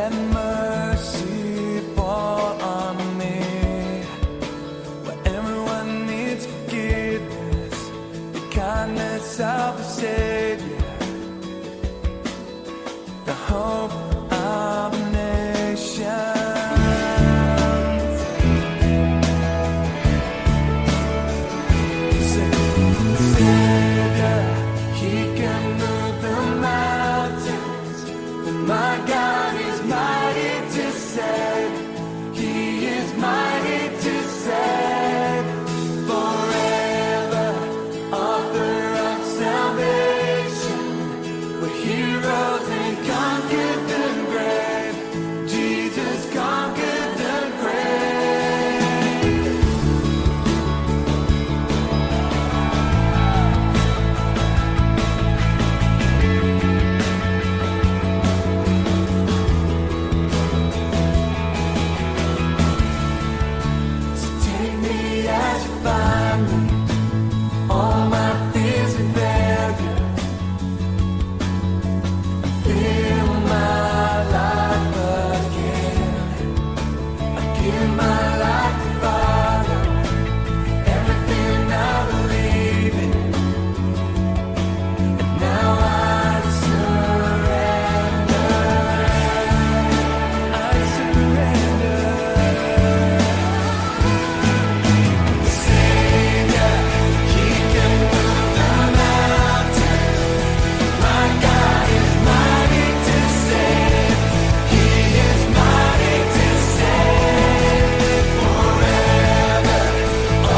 Let mercy fall on me. Where everyone needs forgiveness, the kindness of a Savior, the hope of a nation. Savior, He can move the mountains. My God is mighty to save. He is mighty to save. Forever, author of salvation. We're heroes and conquered the grave. Jesus conquered the grave. So take me as you find me. All my fears and failure. Fill my life again. I give my life to follow everything I believe in. And now I surrender. I surrender. Savior, He can move the mountains. My God is mighty to save. He is mighty to save. Forever,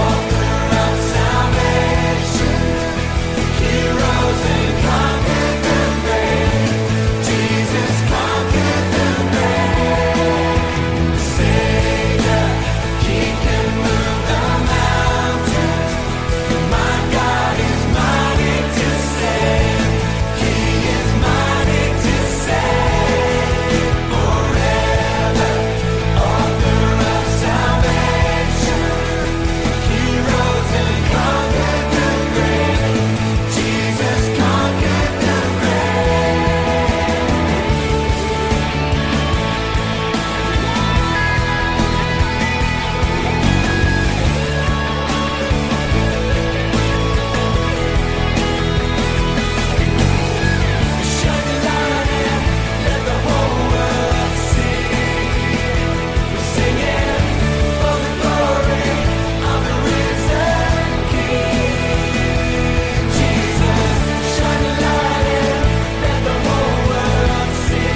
author of salvation. Heroes and conquered the grave. Jesus conquered the grave. Savior, He can move the mountains. My God is mighty to save. He is mighty to save. Forever, author of salvation. Heroes and conquered the grave. Jesus conquered the Shine your light and let the whole world see. We're singing for the glory of the risen King. Jesus, shine your light and let the whole world see.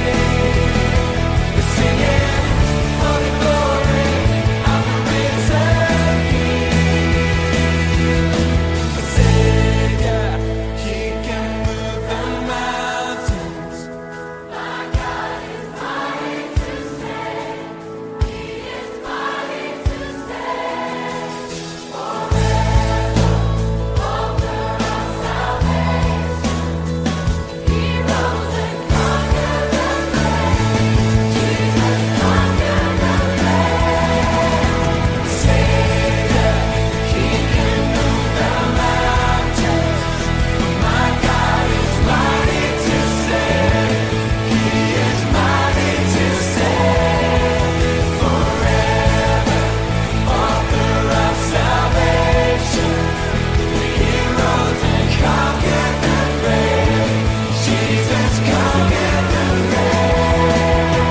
We're singing for the glory of the risen King. Savior, He can move the mountains. My God is mighty to save. He is mighty to save. Forever, author of salvation. Heroes and conquered the grave. Jesus conquered the grave. Savior, He can move the mountains. My God is mighty to save. He is mighty to save. Forever, author of salvation. Heroes and conquered the grave. Jesus conquered the grave.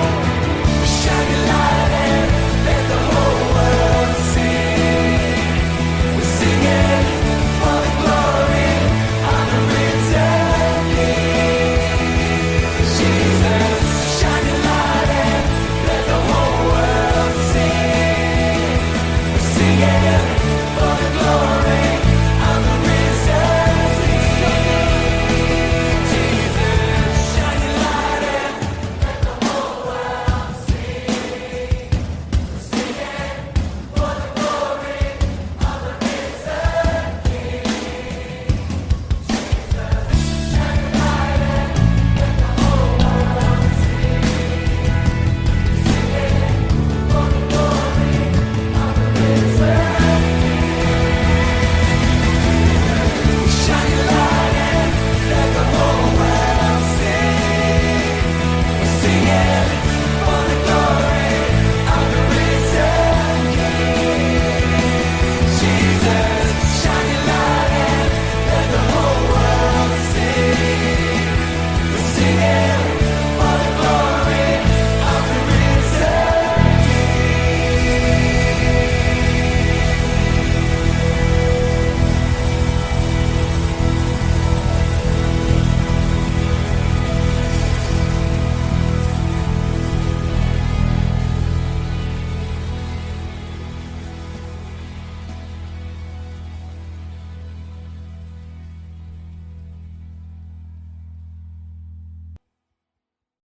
Shine your light and let the whole world see. We're singing for the glory of the risen King. Jesus, shine your light and let the whole world see. We're singing